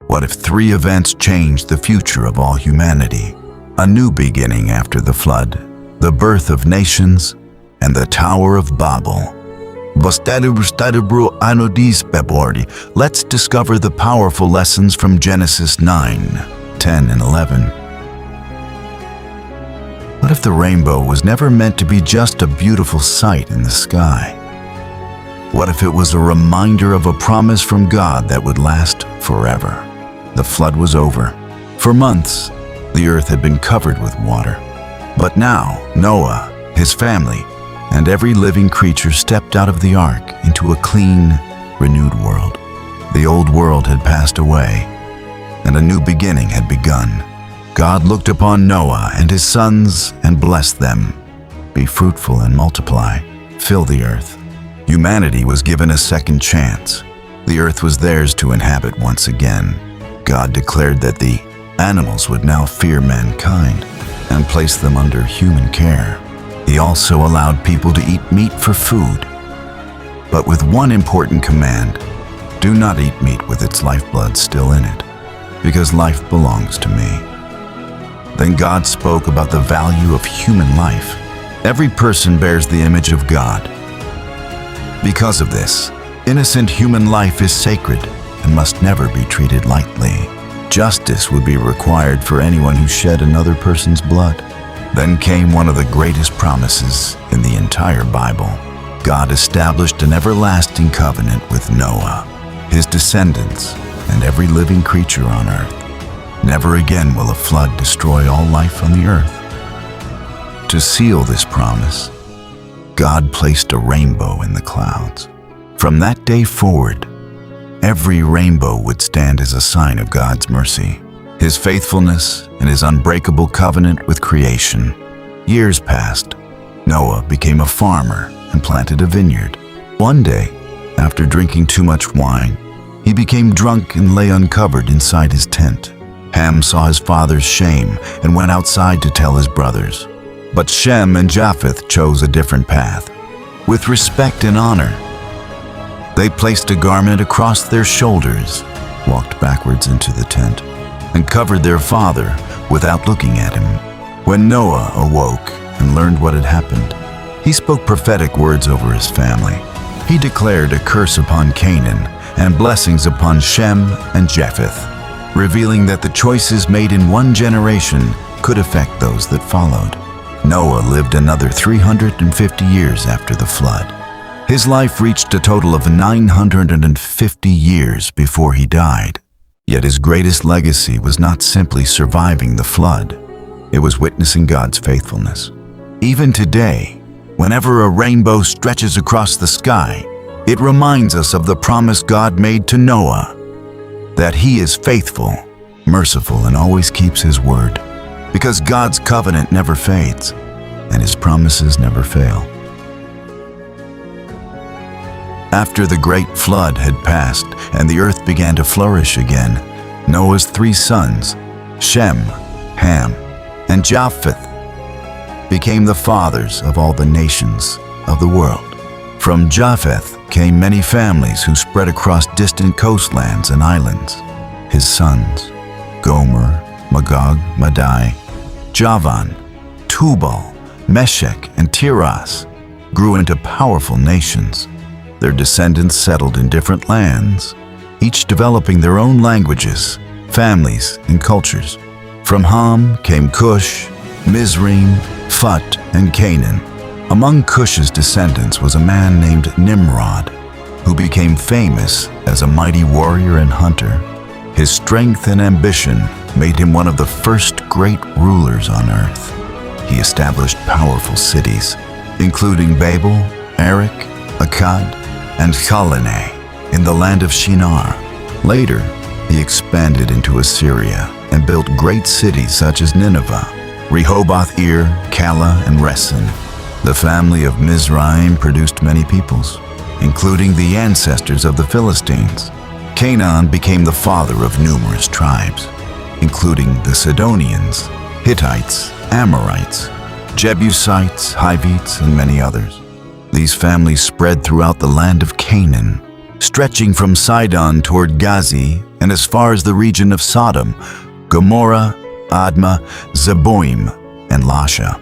What if three events changed the future of all humanity? A new beginning after the flood, the birth of nations, and the Tower of Babel. Let's discover the powerful lessons from Genesis 9, 10, and 11. What if the rainbow was never meant to be just a beautiful sight in the sky? What if it was a reminder of a promise from God that would last forever? The flood was over. For months, the earth had been covered with water. But now, Noah, his family, and every living creature stepped out of the ark into a clean, renewed world. The old world had passed away, and a new beginning had begun. God looked upon Noah and his sons and blessed them. Be fruitful and multiply, fill the earth. Humanity was given a second chance. The earth was theirs to inhabit once again. God declared that the animals would now fear mankind and place them under human care. He also allowed people to eat meat for food, but with one important command: do not eat meat with its lifeblood still in it, because life belongs to me. Then God spoke about the value of human life. Every person bears the image of God. Because of this, innocent human life is sacred and must never be treated lightly. Justice would be required for anyone who shed another person's blood. Then came one of the greatest promises in the entire Bible. God established an everlasting covenant with Noah, his descendants, and every living creature on earth. Never again will a flood destroy all life on the earth. To seal this promise, God placed a rainbow in the clouds. From that day forward, every rainbow would stand as a sign of God's mercy, His faithfulness, and His unbreakable covenant with creation. Years passed. Noah became a farmer and planted a vineyard. One day, after drinking too much wine, he became drunk and lay uncovered inside his tent. Ham saw his father's shame and went outside to tell his brothers. But Shem and Japheth chose a different path. With respect and honor, they placed a garment across their shoulders, walked backwards into the tent, and covered their father without looking at him. When Noah awoke and learned what had happened, he spoke prophetic words over his family. He declared a curse upon Canaan and blessings upon Shem and Japheth, revealing that the choices made in one generation could affect those that followed. Noah lived another 350 years after the flood. His life reached a total of 950 years before he died. Yet his greatest legacy was not simply surviving the flood. It was witnessing God's faithfulness. Even today, whenever a rainbow stretches across the sky, it reminds us of the promise God made to Noah, that he is faithful, merciful, and always keeps his word, because God's covenant never fades, and his promises never fail. After the great flood had passed and the earth began to flourish again, Noah's three sons, Shem, Ham, and Japheth, became the fathers of all the nations of the world. From Japheth came many families who spread across distant coastlands and islands. His sons, Gomer, Magog, Madai, Javan, Tubal, Meshech, and Tiras, grew into powerful nations. Their descendants settled in different lands, each developing their own languages, families, and cultures. From Ham came Cush, Mizraim, Phut, and Canaan. Among Cush's descendants was a man named Nimrod, who became famous as a mighty warrior and hunter. His strength and ambition made him one of the first great rulers on earth. He established powerful cities, including Bable, Erech, Akkad, and Calneh in the land of Shinar. Later, he expanded into Assyria and built great cities such as Nineveh, Rehoboth-ir, Calah, and Resen. The family of Mizraim produced many peoples, including the ancestors of the Philistines. Canaan became the father of numerous tribes, including the Sidonians, Hittites, Amorites, Jebusites, Hivites, and many others. These families spread throughout the land of Canaan, stretching from Sidon toward Gazi and as far as the region of Sodom, Gomorrah, Admah, Zeboim, and Lasha.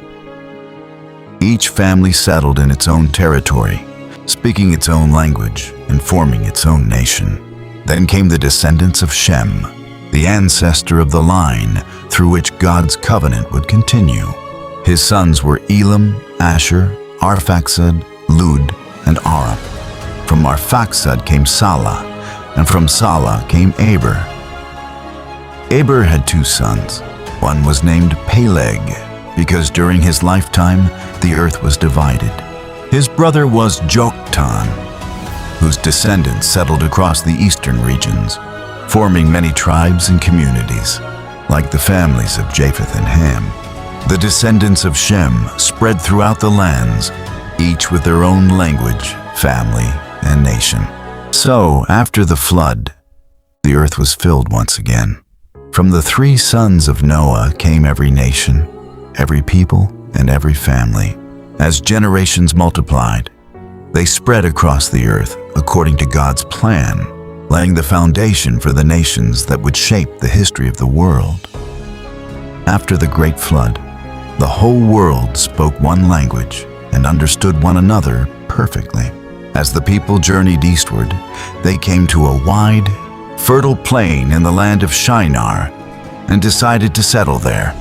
Each family settled in its own territory, speaking its own language and forming its own nation. Then came the descendants of Shem, the ancestor of the line through which God's covenant would continue. His sons were Elam, Asher, Arphaxad, Lud, and Aram. From Arphaxad came Salah, and from Salah came Eber. Eber had two sons. One was named Peleg, because during his lifetime the earth was divided. His brother was Joktan, whose descendants settled across the eastern regions, forming many tribes and communities, like the families of Japheth and Ham. The descendants of Shem spread throughout the lands, each with their own language, family, and nation. So, after the flood, the earth was filled once again. From the three sons of Noah came every nation, every people, and every family. As generations multiplied, they spread across the earth according to God's plan, laying the foundation for the nations that would shape the history of the world. After the great flood, the whole world spoke one language and understood one another perfectly. As the people journeyed eastward, they came to a wide, fertile plain in the land of Shinar and decided to settle there.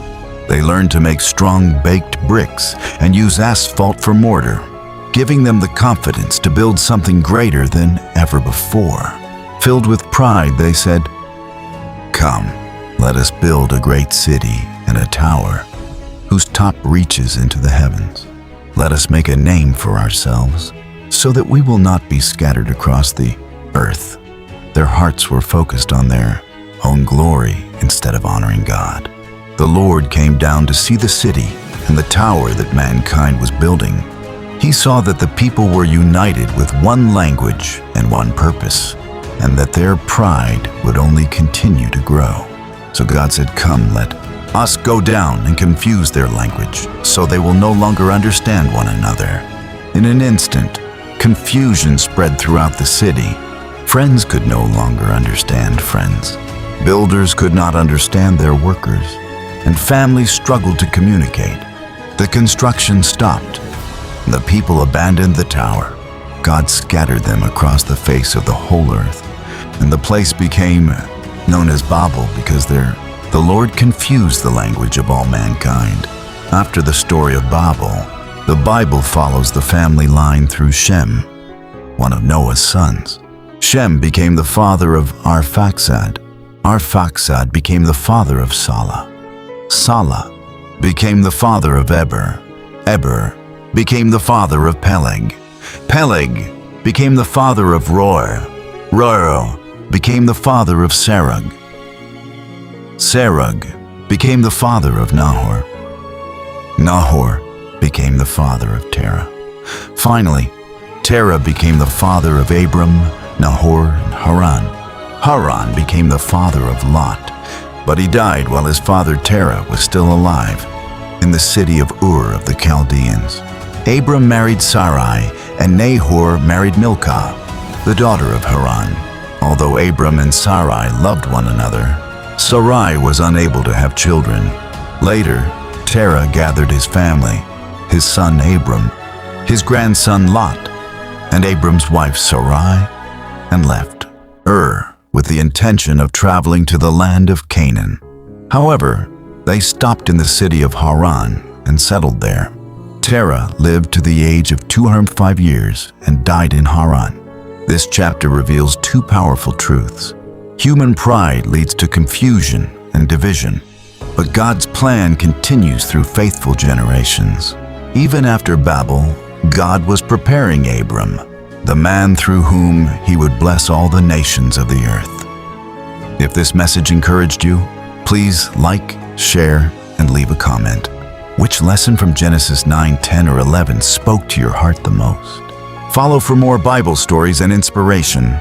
They learned to make strong baked bricks and use asphalt for mortar, giving them the confidence to build something greater than ever before. Filled with pride, they said, "Come, let us build a great city and a tower whose top reaches into the heavens. Let us make a name for ourselves so that we will not be scattered across the earth." Their hearts were focused on their own glory instead of honoring God. The Lord came down to see the city and the tower that mankind was building. He saw that the people were united with one language and one purpose, and that their pride would only continue to grow. So God said, "Come, let us go down and confuse their language, so they will no longer understand one another." In an instant, confusion spread throughout the city. Friends could no longer understand friends. Builders could not understand their workers, and families struggled to communicate. The construction stopped. The people abandoned the tower. God scattered them across the face of the whole earth, and the place became known as Bable because the Lord confused the language of all mankind. After the story of Bable, the Bible follows the family line through Shem, one of Noah's sons. Shem became the father of Arphaxad. Arphaxad became the father of Salah. Salah became the father of Eber. Eber became the father of Peleg. Peleg became the father of Reu. Reu became the father of Serug. Serug became the father of Nahor. Nahor became the father of Terah. Finally, Terah became the father of Abram, Nahor, and Haran. Haran became the father of Lot, but he died while his father Terah was still alive in the city of Ur of the Chaldeans. Abram married Sarai, and Nahor married Milcah, the daughter of Haran. Although Abram and Sarai loved one another, Sarai was unable to have children. Later, Terah gathered his family, his son Abram, his grandson Lot, and Abram's wife Sarai, and left Ur with the intention of traveling to the land of Canaan. However, they stopped in the city of Haran and settled there. Terah lived to the age of 205 years and died in Haran. This chapter reveals two powerful truths. Human pride leads to confusion and division, but God's plan continues through faithful generations. Even after Babel, God was preparing Abram, the man through whom he would bless all the nations of the earth. If this message encouraged you, please like, share, and leave a comment. Which lesson from Genesis 9, 10, or 11 spoke to your heart the most? Follow for more Bible stories and inspiration.